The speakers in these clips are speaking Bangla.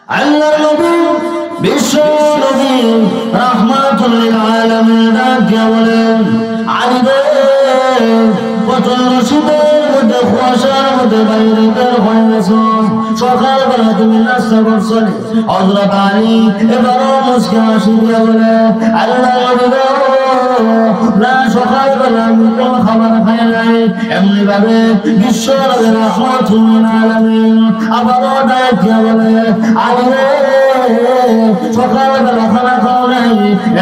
আল্লাহর নবী বিশ্ব নবী রাহমাতুল লিল আলামিন ডাকিয়া বলেন, আলী রে, প্রচন্ড শীতের মধ্যে কুয়াশার মধ্যে বাইরে বের হয়ে গেছো, সকালবেলা তুমি নাস্তা করছো। হযরত আলী এবারও মুস্কি হাসি দিয়া বলে, আল্লাহর নবী গো, না সকালবেলা আমি কোনো খাবার খাই নাই। এমনি ভাবে বিশ্ব নবী রাহমাতুল লিল আলামিন আবারও ডাকিয়া বলে, আলী রে, সকালবেলা খানা খাও নাই,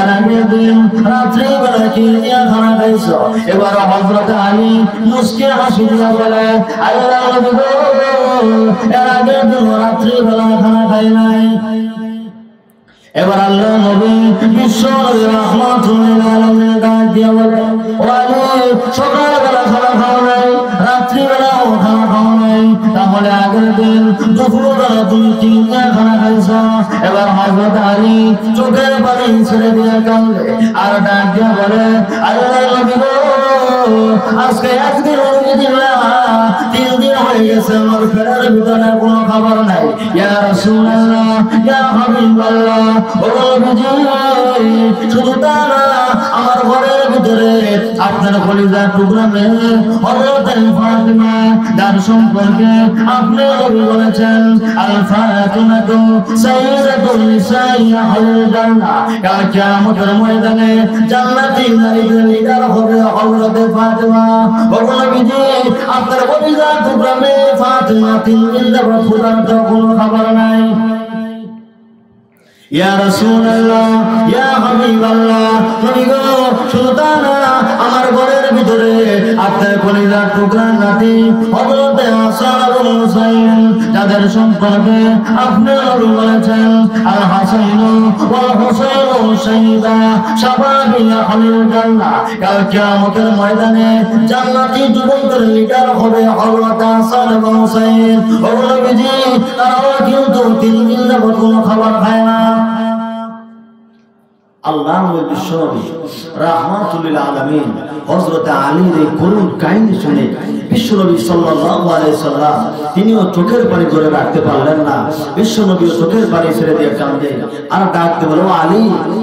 এর আগের দিন রাত্রিবেলা কি নিয়ে খানা খাইছো? এবার হযরত আলী মুস্কি হাসি দিয়া বলে, আল্লাহর নবী গো, এর আগের দিন রাত্রিবেলা খানা খাই নাই। এবার আল্লাহর নবী বিশ্ব নবী রাহমাতুল লিল আলামিন ডাক দিয়া বলে, ও আলী, সকালবেলা খানা খাও নাই, রাত্রিবেলাও খানা খাও নাই, তাহলে আগের দিন দুপুরবেলা তুমি কি নিয়ে খানা খাইছো? এবার হযরত আলী চোখের পানি ছেড়ে দিয়ে কাঁদলে আর ডাক দিয়া বলে, আল্লাহর নবী গো, আজকে একদিন দিন না 3 দিন হয়ে গেছে, আমার পেটের ভিতরে কোনো খাবার নাই। ইয়া রাসূলুল্লাহ, ইয়া হাবিবাল্লাহ, ও নবীজি, শুধু তা না, আমার ঘরের ভিতরে আপনার কলিজার টুকরা মেয়ে হযরত ফাতিমা, যার সম্পর্কে আপনি নবী বলেছেন, আল ফাতিমাতু সাইয়্যিদাতুন নিসাই আহলিল জান্নাহ, কাল কিয়ামতের ময়দানে জান্নাতি নারীদের লিডার হবে হযরত ফাতিমা। ও নবীজি, আপনার কলিজার টুকরা মেয়ে ফাতিমা 3 দিন যাবত ক্ষুধার্ত, কোনো খাবার নাই। ইয়া রাসূলুল্লাহ, ইয়া হাবিবাল্লাহ, নবী গো, শুধু তা না, আমার ঘরের ভিতরে আপনার কলিজার টুকরা নাতি হযরত হাসান এবং হুসাইন, যাদের সম্পর্কে আপনি নবী বলেছেন, আল হাসান ওয়াল হুসাইন শাহীদা শাবাবি আহলিল জান্নাহ, কাল কিয়ামতের ময়দানে জান্নাতি যুবকদের লিডার হবে হযরত হাসান এবং হুসাইন। ও নবীজি, তারাও কিন্তু 3 দিন যাবত কোনো খাবার খায় না। আল্লাহ নবী বিশ্ব নবী রাহমাতুল লিল আলামিন হযরত আলীর এই করুণ কাহিনী শুনে বিশ্ব নবী সাল্লাল্লাহু আলাইহি সাল্লাম তিনিও চোখের পানি ধরে রাখতে পারলেন না। বিশ্ব নবী চোখের পানি ছেড়ে দিয়ে কাঁদে আর ডাকতে বলে, ও আলী,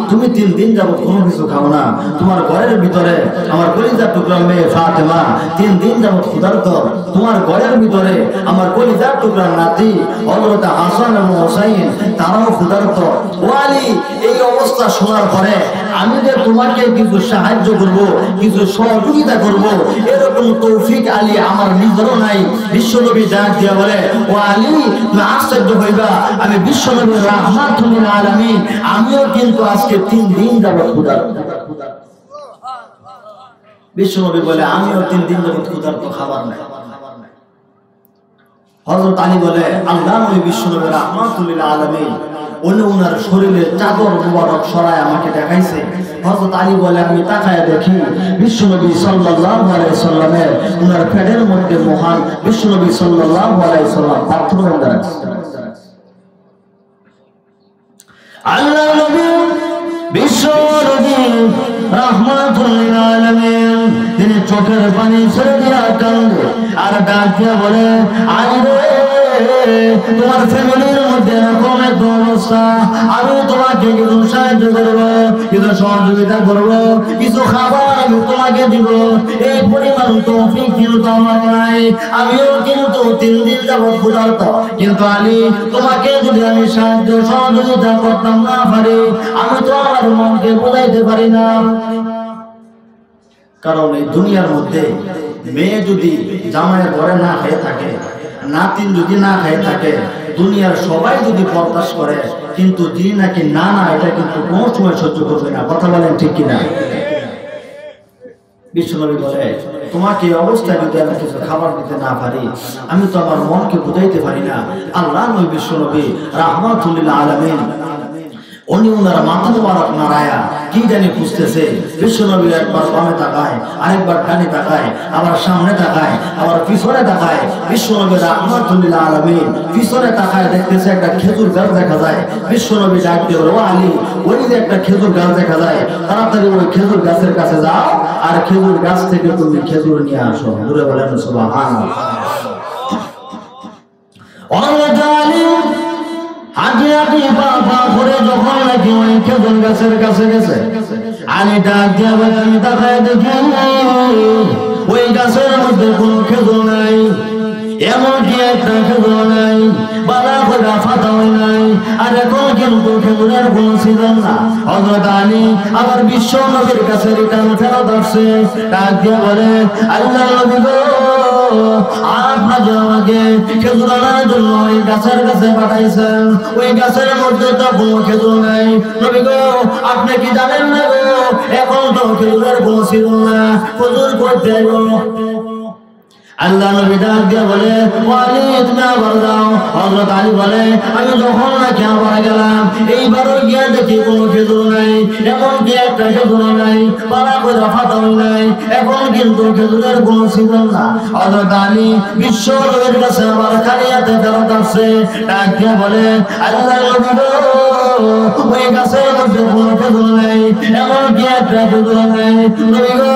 তুমি 3 দিন যাবত কোনো কিছু খাও না, তোমার ঘরের ভিতরে আমার কলিজার টুকরা মেয়ে ফাতেমা 3 দিন যাবত ক্ষুধার্ত, তোমার ঘরের ভিতরে আমার কলিজার টুকরা নাতি হযরত হাসান এবং হুসাইন, তারাও ক্ষুধার্ত। ও আলী, এই অবস্থা শোনার পরে আমি যে তোমাকে কিছু সাহায্য করব, কিছু সহযোগিতা করব, এরকম তৌফিক আলী আমার নিজেরও নাই। বিশ্বনবী ডাক দিয়া বলে, ও আলী, তুমি আশ্চর্য হইবা, আমি বিশ্বনবী রাহমাতুল লিল আলামিন, আমিও কিন্তু আজকে 3 দিন যাবত ক্ষুধার্ত। বিশ্বনবী বলে, আমিও 3 দিন যাবত ক্ষুধার্ত, খাবার নাই। হযরত আলী বলে, আল্লাহ নবী বিশ্বনবী রাহমাতুল লিল আলামিন ওনার শরীরের চাদর মুবারক সরায় আমাকে দেখাইছে। হযরত আলী বলে, আমি তাকায় দেখি বিশ্বনবী সাল্লাল্লাহু আলাইহি সাল্লামের ওনার পেটের মধ্যে মহান বিশ্বনবী সাল্লাল্লাহু আলাইহি সাল্লাম পাথর বাঁধা রাখছে। আল্লাহ নবী বিশ্বনবী রাহমাতুল লিল আলামিন তিনি চোখের পানি ছেড়ে দিয়ে কাঁদে আর ডাক দিয়ে বলে, আলী রে, তোমার ফ্যামিলির মধ্যে এরকম একটা অবস্থা, আমি তোমাকে কিছু সাহায্য করবো, কিছু সহযোগিতা করবো, কিছু খাবার আমি তোমাকে দিব, এই পরিমাণ তৌফিক কিন্তু আমার নাই। আমিও কিন্তু 3 দিন যাবত ক্ষুধার্ত, কিন্তু আলী, তোমাকে যদি আমি সাহায্য সহযোগিতা করতাম না পারি, আমি তো আমার মনকে বোঝাইতে পারি না। কারণ এই দুনিয়ার মধ্যে মেয়ে যদি জামাইয়ের ঘরে না খেয়ে থাকে, নাতিন যদি না খেয়ে থাকে, দুনিয়ার সবাই যদি বরদাস্ত করে, কিন্তু যিনি নাকি না না, এটা কিন্তু কোনো সময় সহ্য করবে না। কথা বলেন ঠিক কিনা? বিশ্বনবী বলে, তোমাকে এই অবস্থায় যদি আমি কিছু খাবার দিতে না পারি, আমি তো আমার মনকে বুঝাইতে পারি না। আল্লাহ নবী বিশ্বনবী রাহমাতুল লিল আলামিন উনি ওনার মাথা মোবারক নাড়ায়া কি জানি খুঁজতেছে। বিশ্বনবী একবার বামে তাকায়, আরেকবার ডানে তাকায়, আবার সামনে তাকায়, আবার পিছনে তাকায়। বিশ্বনবী রাহমাতুল লিল আলামিন পিছনে তাকায়, দেখতেছে একটা খেজুর গাছ দেখা যায়। বিশ্বনবী ডাক দিয়ে বলে, ও আলী, ওই যে একটা খেজুর গাছ দেখা যায়, তাড়াতাড়ি ওই খেজুর গাছের কাছে যাও আর খেজুর গাছ থেকে তুমি খেজুর নিয়ে আসো। দূরে বলেন সুবহানাল্লাহ। হাজিয়া হাঁটি পা পা করে যখন নাকি ওই খেজুর গাছের কাছে গেছে, আলী ডাক দিয়া বলে আমি তাকায় দেখি ওই গাছের মধ্যে কোনো খেজুর নাই, এমনকি একটা খেজুর নাই, বালা করে ফাটাও নাই। আর এখন কিন্তু খেজুরের কোনো সিজন না। হযরত আলী আবার বিশ্ব নবীর কাছে রিটার্ন ফেরত আসছে, ডাক দিয়ে বলে আল্লাহর নবী গো, আপনার আমাকে খেজুর আনার জন্য ওই গাছের কাছে পাঠাইছেন, ওই গাছের মধ্যে তো কোনো খেজুর নাই। নবী গো আপনি কি জানেন না গো, এখন তো খেজুরের কোনো সিজন না, খেজুর করতে গো। আল্লাহ নবী ডাক দিয়ে বলে আলী তুমি আবার যাও। হযরত আলী বলে আমি যখন নাকি আবার গেলাম, এইবারও গিয়ে দেখি কোনো খেজুর নাই, এমনকি একটা খেজুর নাই, পাড়া করে ফাটাও নাই, এখন কিন্তু খেজুরের কোনো সিজন না। হযরত আলী বিশ্ব নবীর কাছে আবার খালি হাতে ফেরত আসছে, ডাক দিয়ে বলে আল্লাহ নবী গো, ওই গাছের মধ্যে কোনো খেজুর নাই, এমনকি একটা খেজুর নাই। নবী গো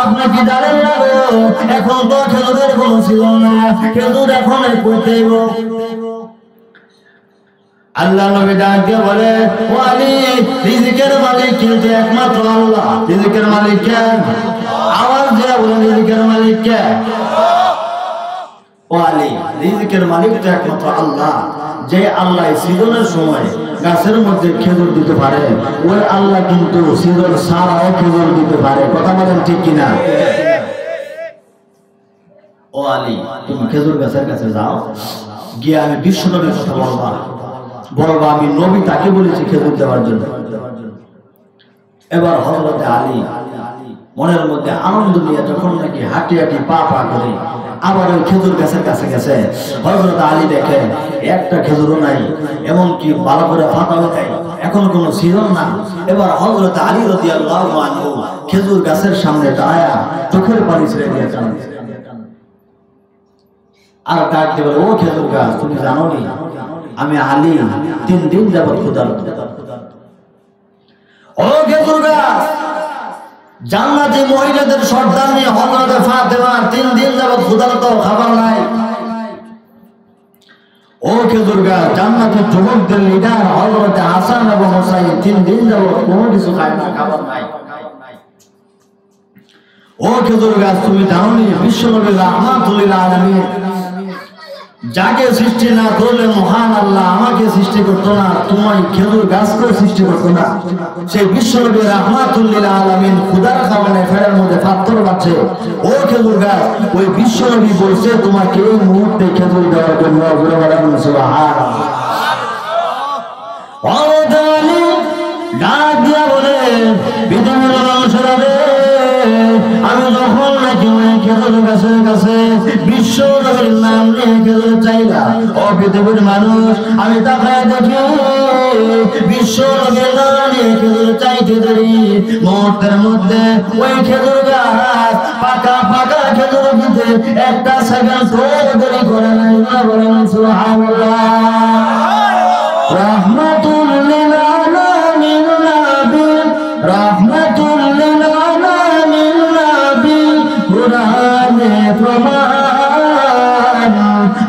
আপনি কি জানেন না গো, এখন তো খেজুরের কোনো ছিল না, খেজুর এখন করতেইব। আল্লাহ নবী ডাক দিয়ে বলে ও আলী, রিজিকের মালিক কিন্তু একমাত্র আল্লাহ। রিজিকের মালিক কে? আওয়াজ দিয়ে বলে রিজিকের মালিক কে? ও আলী, রিজিকের মালিক তো একমাত্র আল্লাহ। যে আল্লাহ সিজনের সময় গাছের মধ্যে খেজুর দিতে পারে, ওই আল্লাহ কিন্তু সিজন ছাড়াও খেজুর দিতে পারে। কথা বলেন ঠিক কিনা? ও আলী তুমি খেজুর গাছের কাছে যাও, গিয়ে আমি বিশ্ব নবীর কথা বলবা আমি নবী তাকে বলেছি খেজুর দেওয়ার জন্য। এবার হযরতে আলী মনের মধ্যে আনন্দ নিয়ে যখন নাকি হাঁটি হাঁটি পা পা করে আবার ওই খেজুর গাছের কাছে গেছে, হযরত আলী দেখে একটা খেজুরও নাই, এমনকি ভালো করে ফাটাও নাই, এখন কোনো সিজন না। এবার হযরত আলী রাদিয়াল্লাহু আনহু খেজুর গাছের সামনে দাঁড়ায়া চোখের পানি ছেড়ে দিয়েছেন। আর ডাক দিয়ে বলে ও খেজুর গাছ, তুমি জানো নি আমি আলী 3 দিন যাবত ক্ষুধার্ত। ও খেজুর গাছ, জান্নাতি মহিলাদের সর্দারনি হযরত ফাতেমা 3 দিন যাবত ক্ষুধার্ত, খাবার নাই। ও খেজুর গাছ, জান্নাতি যুবকদের লিডার হযরত হাসান এবং হুসাইন 3 দিন যাবত কোনো কিছু খায় না, খাবার নাই। ও খেজুর গাছ, তুমি জানো নি বিশ্বনবী রাহমাতুল লিল আলামিন যাকে সৃষ্টি না করলে মহান আল্লাহ আমাকে সৃষ্টি করতো না, তোমার খেজুর গাছকে সৃষ্টি করতো না। সেই বিশ্বনবী রাহমাতুল লিল আলামিন ক্ষুধার কারণে ফেরের মধ্যে পাথর বাঁচে। ও খেজুর গাছ, ওই বিশ্বনবী বলছে তোমাকে এই মুহূর্তে খেজুর দেওয়ার জন্য। ডাক দিয়া বলে পৃথিবীর মানুষেরা রে, আমি যখন নাকি খেজুর গাছের কাছে বিশ্ব নবীর নাম নিয়ে খেজুর চাইলাম, ও পৃথিবীর মানুষ আমি তাকায় দেখি বিশ্ব নবীর নাম নিয়ে খেজুর চাইতে দেরি, মুহূর্তের মধ্যে ওই খেজুর গাছ পাকা পাকা খেজুর দিতে একটা সেকেন্ড দেরি করে নাই। বলেন সুবহানাল্লাহ। রাহমাতুল লিল আলামিন নবী, রাহমাতুল লিল আলামিন নবী, কুরআনে প্রমাণ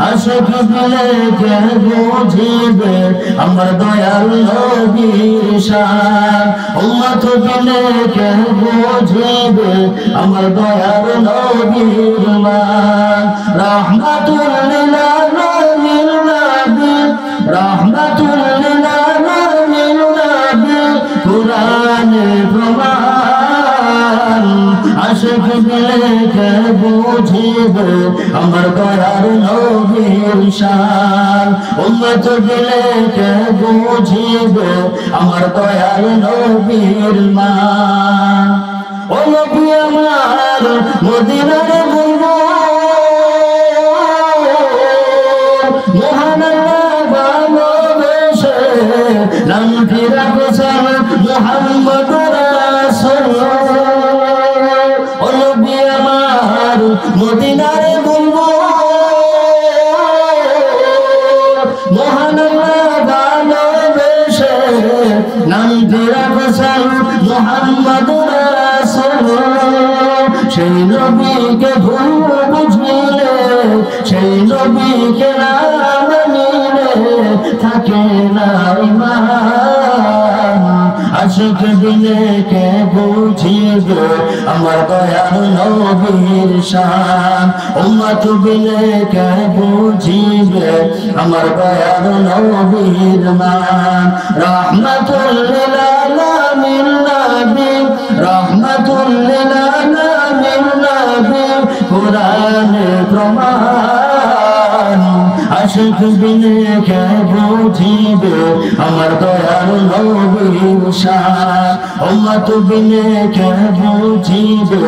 আশিক দিলে কে বুঝিবে আমার দয়াল নবীর শান, উম্মত দিলে কে বুঝিবে আমার দয়াল নবীর মান। রাহমাতুল লিল আলামিন নবী, রাহমাতুল লিল আলামিন নবী, কুরআনে প্রমাণ আশিক দিলে কে বুঝিবে আমার দয়ার নবীর শান, উম্মত দিলে কে বুঝিবে আমার দয়ার নবীর মান। ও নবী আমার মদিনার বুলবুল, মহান ভালোবেসে নাম ফিরা গোসাল মুহাম্মদ রাসূল। ও নবী আমার মদিনার বুলবুল, মহান ভালোবেসে নাম ফিরা গোসাল মুহাম্মদ রাসূল। সেই নবীকে ভুল বুঝিলে, সেই নবীকে না মানিলে থাকে না ঈমান আশিক দিলে কে বুঝিবে আমার দয়ার নবীর শান উম্মত বিলে কে বুঝিবে আমার দয়ার নবীর মান রাহমাতুল লিল আলামিন নবী রাহমাতুল লিল আলামিন নবী কুরআনে প্রমাণ আশিক বিলে কে বুঝিবে আমার দয়ার নবীর শান উম্মত বিলে কে বুঝিবে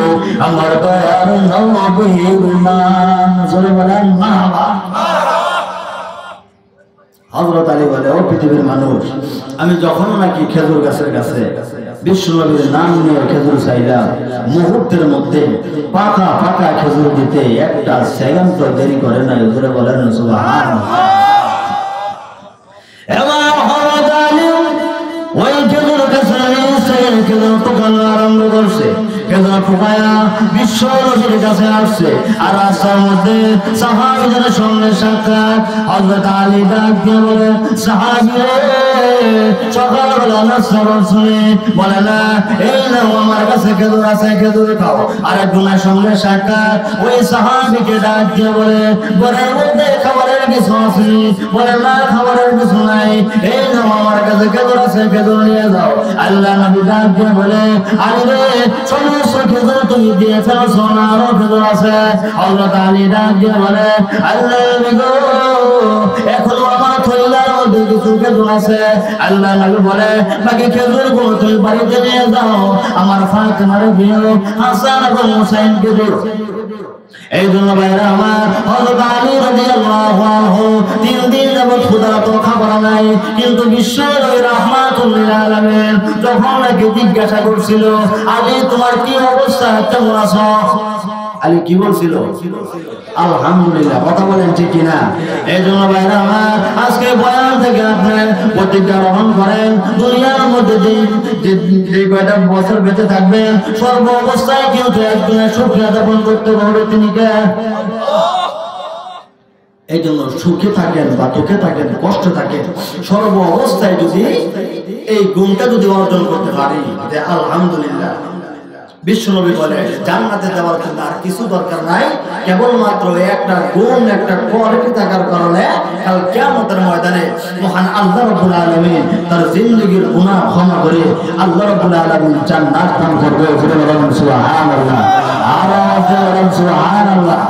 আমার দয়ার নবীর মান জোরে বলেন মারহাবা। হযরত আলী বলে, ও পৃথিবীর মানুষ, আমি যখন নাকি খেজুর গাছের কাছে বিশ্বনবীর নাম নিয়ে খেজুর চাইলাম, মুহূর্তের মধ্যে পাকা পাকা খেজুর দিতে একটা সেকেন্ড তো দেরি করে নাই। জোরে বলেন সুবহানাল্লাহ। এবার হযরত আলী ওই খেজুর গাছের নিচে খেজুর টোকানো আরম্ভ করছে। খেজুর টোকায়া বিশ্ব নবীর কাছে আসছে। আর রাস্তার মধ্যে সাহাবীদের সঙ্গে সাক্ষাৎ। হযরত আলী ডাক দিয়ে বলে, সাহাবীরা সকালবেলা নাস্তা করছে, বলে না এই নাও আমার কাছে খেজুর আছে, খেজুর খাও। আর একজনের সঙ্গে সাক্ষাৎ। ওই সাহাবীকে ডাক দিয়ে বলে, ঘরের মধ্যে খাবারের কিছু আছে? বলে না, খাবারের কিছু নাই। এই নাও আমার কাছে খেজুর আছে, খেজুর নিয়ে যাও। আল্লাহ নবী ডাক দিয়ে বলে, আলী রে সমস্ত খেজুর তুমি দিয়ে ফেলছো না, আরো খেজুর আছে? হযরত আলী ডাক দিয়ে বলে, আল্লাহ নবী গো, এখনো আমার থৈলার মধ্যে কিছু খেজুর আছে। আল্লাহ নবী বলে, বাকি খেজুর গুলো তুমি বাড়িতে নিয়ে যাও, আমার ফাতেমার বিয়ে হাসান এবং হুসাইনকে দিও। এই জন্য ভাইরা আমার, হযরত আলী রাদিয়াল্লাহু আনহু 3 দিন যাবত ক্ষুধার্ত, খাবার নাই। কিন্তু বিশ্বের ওই রাহমাতুল লিল আলামিন যখন নাকি জিজ্ঞাসা করছিল, আলী তোমার কি অবস্থা, কেমন আছো? আলী কি বলছিল? আলহামদুলিল্লাহ। কথা বলেন ঠিক কিনা? এই জন্য ভাইরা আমার, আজকে বয়ান থেকে আপনার প্রতিজ্ঞা গ্রহণ করেন, দুনিয়ার মধ্যে যে কয়টা বছর বেঁচে থাকবেন সর্ব অবস্থায় কিন্তু একজনের শুকরিয়া যাপন করতে হবে। তিনি কে? এই জন্য সুখে থাকেন বা দুঃখে থাকেন, কষ্টে থাকেন, সর্ব অবস্থায় যদি এই গুণটা যদি অর্জন করতে পারি যে আলহামদুলিল্লাহ, বিশ্বনবী বলে জান্নাতে যাওয়ার জন্য আর কিছু দরকার নাই, কেবলমাত্র একটা গুণ, একটা কোয়ালিটি থাকার কারণে কাল কিয়ামতের ময়দানে মহান আল্লাহ রাব্বুল আলামিন তার জিন্দেগীর গুনাহ ক্ষমা করে আল্লাহ রাব্বুল আলামিন জান্নাত দান করবে। সুবহানাল্লাহ, সুবহানাল্লাহ, সুবহানাল্লাহ।